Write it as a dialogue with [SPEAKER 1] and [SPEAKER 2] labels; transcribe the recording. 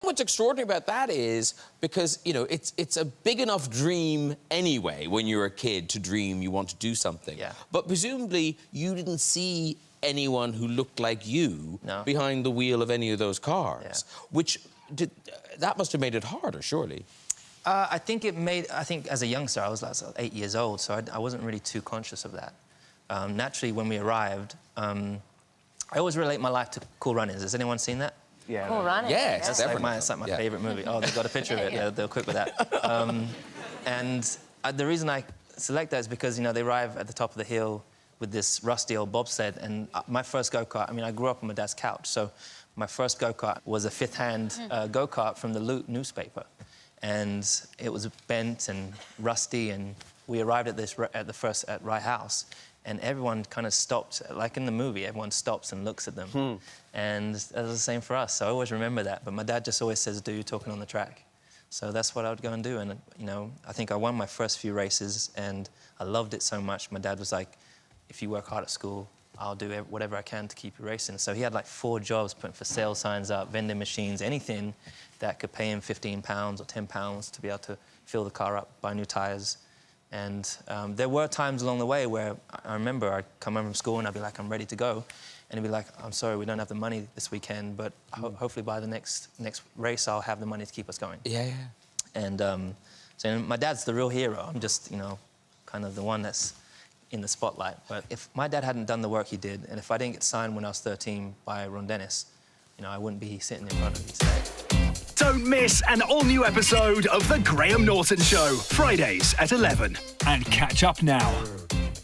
[SPEAKER 1] What's extraordinary about that is because, you know, it's a big enough dream anyway when you're a kid to dream you want to do something.
[SPEAKER 2] Yeah.
[SPEAKER 1] But presumably you didn't see anyone who looked like you behind the wheel of any of those cars, which that must have made it harder, surely.
[SPEAKER 2] I think as a youngster, I was like 8 years old, so I wasn't really too conscious of that. Naturally, when we arrived, I always relate my life to Cool Runnings. Has anyone seen that?
[SPEAKER 3] Yeah.
[SPEAKER 4] Cool Runnings.
[SPEAKER 1] Yes,
[SPEAKER 2] It's like my favourite movie. Oh, they've got a picture of it. They'll quick with that. The reason I select that is because, you know, they arrive at the top of the hill with this rusty old bobsled, and my first go-kart, I mean, I grew up on my dad's couch, so my first go-kart was a fifth-hand go-kart from the Loot newspaper. And it was bent and rusty, and we arrived at Wright House, and everyone kind of stopped, like in the movie, everyone stops and looks at them. And that was the same for us, so I always remember that. But my dad just always says, do you talking on the track? So that's what I would go and do, and, you know, I think I won my first few races, and I loved it so much. My dad was like, if you work hard at school, I'll do whatever I can to keep you racing. So he had like 4 jobs, putting for sale signs up, vending machines, anything that could pay him £15 or £10 to be able to fill the car up, buy new tyres. And there were times along the way where I remember I'd come home from school and I'd be like, I'm ready to go. And he'd be like, I'm sorry, we don't have the money this weekend, but hopefully by the next race I'll have the money to keep us going.
[SPEAKER 1] Yeah.
[SPEAKER 2] And so my dad's the real hero. I'm just, you know, kind of the one that's in the spotlight. But if my dad hadn't done the work he did, and if I didn't get signed when I was 13 by Ron Dennis, you know, I wouldn't be sitting in front of you today.
[SPEAKER 5] Don't miss an all-new episode of The Graham Norton Show, Fridays at 11.
[SPEAKER 6] And catch up now